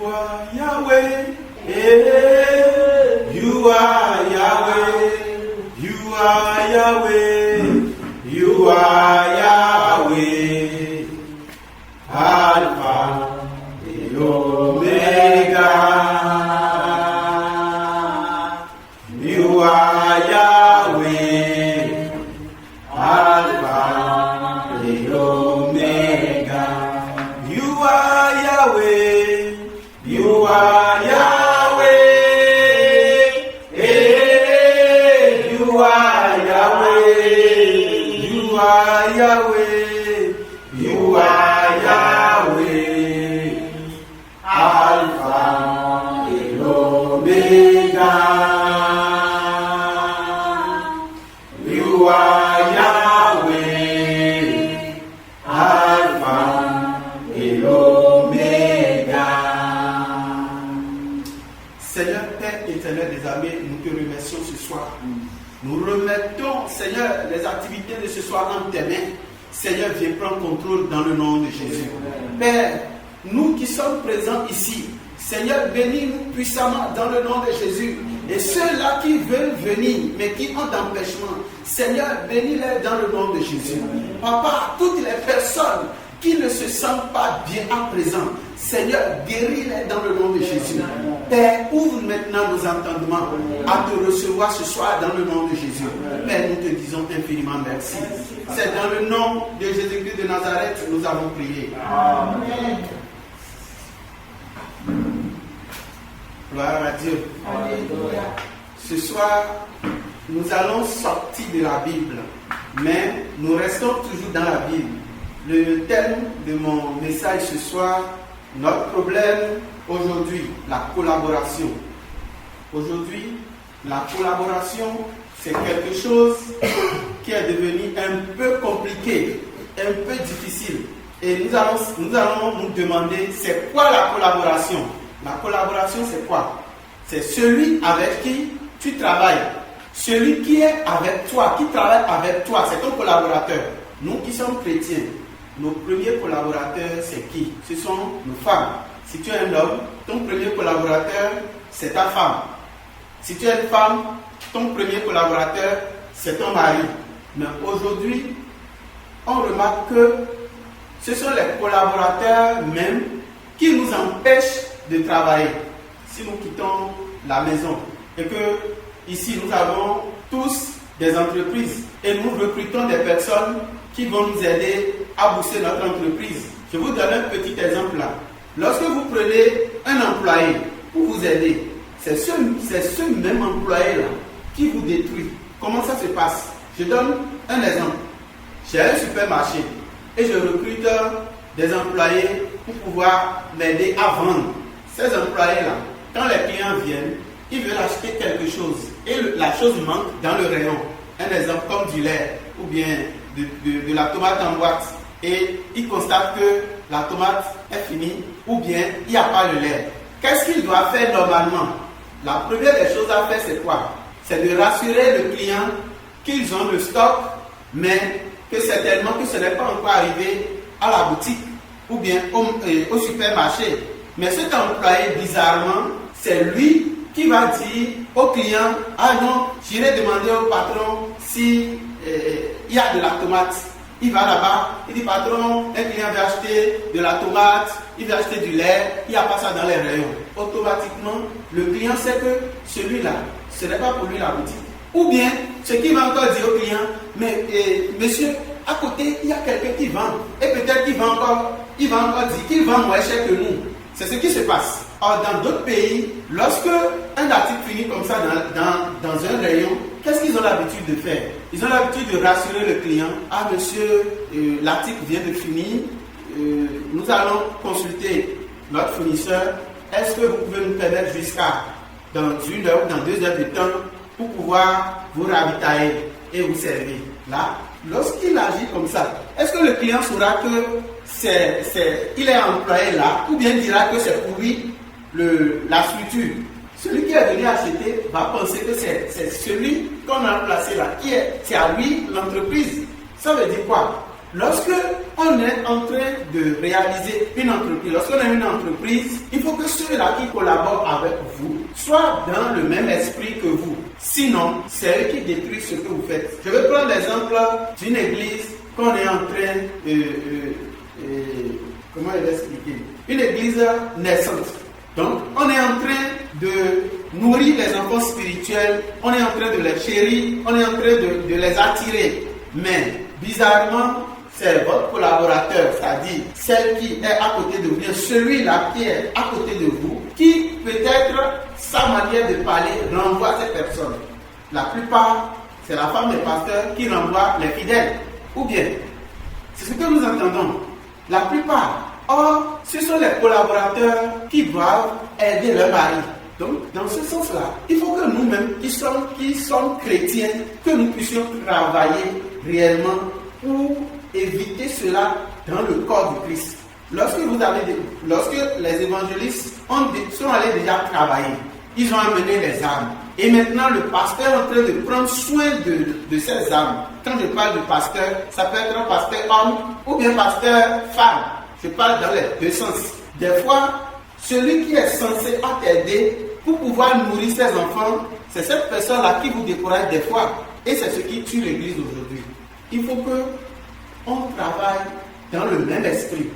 are Yahweh. Hey, you are Yahweh. You are Yahweh. You are Yahweh. Alpha and Omega. You are Yahweh. Alpha and Omega. You are Yahweh. You are Yahweh. Hey, you are Yahweh. You are Yahweh. You are Yahweh. Alpha and Omega. You are Yahweh. Alpha et Omega. Seigneur Père éternel des armées, nous te remercions ce soir. Nous remettons, Seigneur, les activités de ce soir en tes mains. Seigneur, viens prendre contrôle dans le nom de Jésus. Père, nous qui sommes présents ici, Seigneur, bénis-nous puissamment dans le nom de Jésus. Et ceux-là qui veulent venir, mais qui ont d'empêchement, Seigneur, bénis-les dans le nom de Jésus. Papa, toutes les personnes qui ne se sentent pas bien à présent, Seigneur, guéris-les dans le nom de Jésus. Père, ouvre maintenant nos entendements à te recevoir ce soir dans le nom de Jésus. Père, nous te disons infiniment merci. C'est dans le nom de Jésus-Christ de Nazareth que nous avons prié. Amen. Gloire à Dieu. Alléluia. Ce soir, nous allons sortir de la Bible, mais nous restons toujours dans la Bible. Le thème de mon message ce soir, notre problème aujourd'hui, la collaboration. Aujourd'hui, la collaboration, c'est quelque chose qui est devenu un peu compliqué, un peu difficile. Et nous allons nous demander, c'est quoi la collaboration? La collaboration, c'est quoi? C'est celui avec qui tu travailles. Celui qui est avec toi, qui travaille avec toi, c'est ton collaborateur. Nous qui sommes chrétiens, nos premiers collaborateurs, c'est qui? Ce sont nos femmes. Si tu es un homme, ton premier collaborateur, c'est ta femme. Si tu es une femme, ton premier collaborateur, c'est ton mari. Mais aujourd'hui, on remarque que ce sont les collaborateurs même qui nous empêchent de travailler. Si nous quittons la maison et que ici nous avons tous des entreprises et nous recrutons des personnes qui vont nous aider à booster notre entreprise. Je vous donne un petit exemple là. Lorsque vous prenez un employé pour vous aider, c'est ce même employé là qui vous détruit. Comment ça se passe? Je donne un exemple. J'ai un supermarché et je recrute des employés pour pouvoir m'aider à vendre. Ces employés-là, quand les clients viennent, ils veulent acheter quelque chose et la chose manque dans le rayon. Un exemple comme du lait ou bien de la tomate en boîte et ils constatent que la tomate est finie ou bien il n'y a pas le lait. Qu'est-ce qu'ils doivent faire normalement? La première des choses à faire, c'est quoi? C'est de rassurer le client qu'ils ont le stock, mais que certainement que ce n'est pas encore arrivé à la boutique ou bien au supermarché. Mais cet employé, bizarrement, c'est lui qui va dire au client, ah non, j'irai demander au patron si il y a de la tomate. Il va là-bas, il dit, patron, un client veut acheter de la tomate, il veut acheter du lait, il n'y a pas ça dans les rayons. Automatiquement, le client sait que celui-là, ce n'est pas pour lui la boutique. Ou bien, ce qu'il va encore dire au client, mais monsieur, à côté, il y a quelqu'un qui vend. Et peut-être qu'il va encore dire qu'il vend moins cher que nous. C'est ce qui se passe. Or, dans d'autres pays, lorsque un article finit comme ça dans un rayon, qu'est-ce qu'ils ont l'habitude de faire? Ils ont l'habitude de rassurer le client. Ah, monsieur, l'article vient de finir. Nous allons consulter notre fournisseur. Est-ce que vous pouvez nous permettre jusqu'à dans 1 heure ou dans 2 heures de temps pour pouvoir vous ravitailler et vous servir? Là, lorsqu'il agit comme ça, est-ce que le client saura que il est employé là, ou bien dira que c'est pour lui la structure? Celui qui est venu acheter va penser que c'est celui qu'on a placé là, c'est à lui l'entreprise. Ça veut dire quoi? Lorsque on lorsqu'on est en train de réaliser une entreprise, lorsqu'on a une entreprise, il faut que ceux-là qui collaborent avec vous soient dans le même esprit que vous. Sinon, c'est eux qui détruisent ce que vous faites. Je vais prendre l'exemple d'une église qu'on est en train comment je vais expliquer? Une église naissante. Donc, on est en train de nourrir les enfants spirituels, on est en train de les chérir, on est en train de les attirer. Mais, bizarrement, c'est votre collaborateur, c'est-à-dire celle qui est à côté de vous, bien celui-là qui est à côté de vous, qui peut-être sa manière de parler renvoie cette personne. La plupart, c'est la femme des pasteurs qui renvoie les fidèles. Ou bien, c'est ce que nous entendons. La plupart. Or, ce sont les collaborateurs qui doivent aider leur mari. Donc, dans ce sens-là, il faut que nous-mêmes, qui sommes chrétiens, que nous puissions travailler réellement pour éviter cela dans le corps du Christ. Lorsque les évangélistes sont allés déjà travailler, ils ont amené les âmes. Et maintenant, le pasteur est en train de prendre soin de ces âmes. Quand je parle de pasteur, ça peut être un pasteur homme ou bien pasteur femme. Je parle dans les deux sens. Des fois, celui qui est censé t'aider pour pouvoir nourrir ses enfants, c'est cette personne-là qui vous décourage des fois. Et c'est ce qui tue l'Église aujourd'hui. Il faut qu'on travaille dans le même esprit.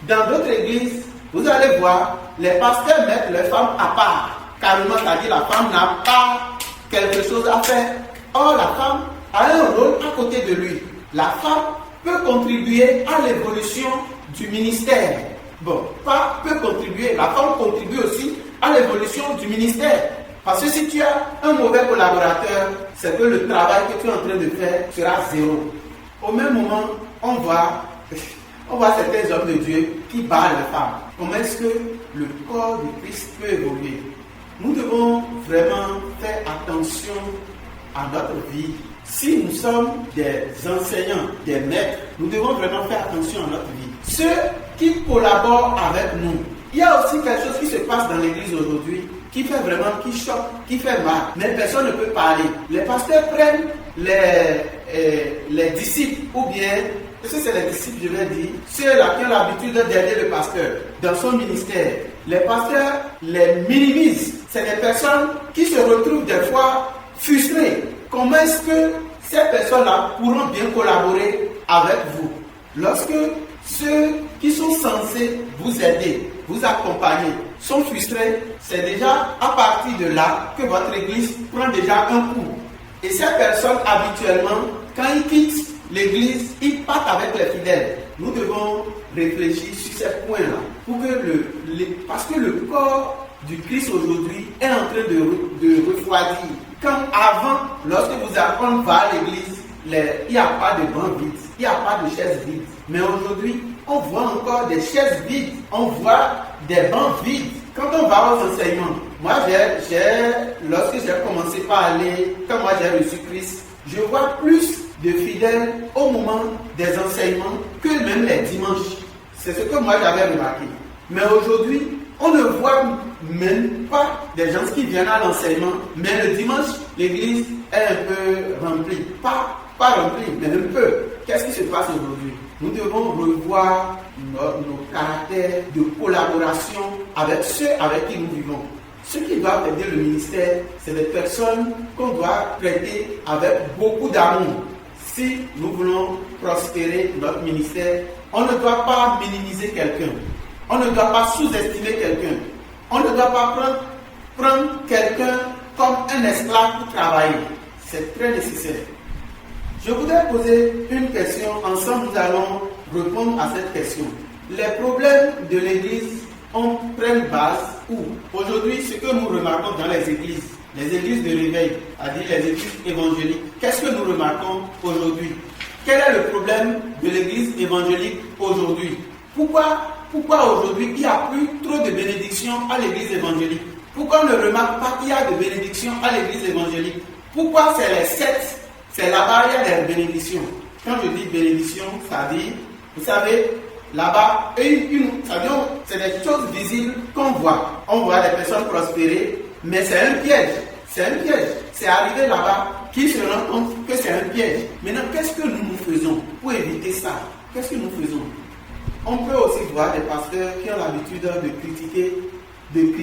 Dans d'autres églises, vous allez voir, les pasteurs mettent les femmes à part. Carrément, c'est-à-dire la femme n'a pas quelque chose à faire. Or, la femme a un rôle à côté de lui. La femme peut contribuer à l'évolution du ministère. Bon, pas peut contribuer, la femme contribue aussi à l'évolution du ministère. Parce que si tu as un mauvais collaborateur, c'est que le travail que tu es en train de faire sera zéro. Au même moment, on voit certains hommes de Dieu qui battent les femmes. Comment est-ce que le corps du Christ peut évoluer? Nous devons vraiment faire attention à notre vie. Si nous sommes des enseignants, des maîtres, nous devons vraiment faire attention à notre vie. Ceux qui collaborent avec nous, il y a aussi quelque chose qui se passe dans l'église aujourd'hui qui fait vraiment, qui choque, qui fait mal. Mais personne ne peut parler. Les pasteurs prennent les disciples ou bien, est-ce que c'est les disciples, je vais dire, ceux-là qui ont l'habitude d'aider le pasteur dans son ministère. Les pasteurs les minimisent. C'est des personnes qui se retrouvent des fois frustrées. Comment est-ce que ces personnes-là pourront bien collaborer avec vous? Lorsque ceux qui sont censés vous aider, vous accompagner, sont frustrés, c'est déjà à partir de là que votre église prend déjà un coup. Et ces personnes, habituellement, quand ils quittent l'église, ils partent avec les fidèles. Nous devons réfléchir sur ces points-là pour que parce que le corps du Christ aujourd'hui est en train de refroidir. Comme avant, lorsque on va à l'église, il n'y a pas de banc vide, il n'y a pas de chaises vides. Mais aujourd'hui, on voit encore des chaises vides, on voit des bancs vides. Quand on va aux enseignements, moi, lorsque j'ai commencé par aller, quand moi j'ai reçu Christ, je vois plus de fidèles au moment des enseignements que même les dimanches. C'est ce que moi j'avais remarqué. Mais aujourd'hui, on ne voit même pas des gens qui viennent à l'enseignement, mais le dimanche, l'église est un peu remplie. Pas remplie, mais un peu. Qu'est-ce qui se passe aujourd'hui? Nous devons revoir nos caractères de collaboration avec ceux avec qui nous vivons. Ceux qui doivent aider le ministère, c'est des personnes qu'on doit traiter avec beaucoup d'amour. Si nous voulons prospérer notre ministère, on ne doit pas minimiser quelqu'un. On ne doit pas sous-estimer quelqu'un. On ne doit pas prendre quelqu'un comme un esclave pour travailler. C'est très nécessaire. Je voudrais poser une question. Ensemble, nous allons répondre à cette question. Les problèmes de l'Église prennent base où? Aujourd'hui, ce que nous remarquons dans les églises de réveil, c'est-à-dire les églises évangéliques, qu'est-ce que nous remarquons aujourd'hui? Quel est le problème de l'Église évangélique aujourd'hui? Pourquoi aujourd'hui il n'y a plus trop de bénédictions à l'Église évangélique? Pourquoi on ne remarque pas qu'il y a de bénédictions à l'Église évangélique? Pourquoi c'est les sectes? C'est là-bas il y a des bénédictions. Quand je dis bénédiction, ça dit, vous savez, là-bas, c'est des choses visibles qu'on voit. On voit les personnes prospérer, mais c'est un piège. C'est un piège. C'est arrivé là-bas qui se rend compte que c'est un piège. Maintenant, qu'est-ce que nous faisons pour éviter ça? qu'est-ce que nous faisons? On peut aussi voir des pasteurs qui ont l'habitude de critiquer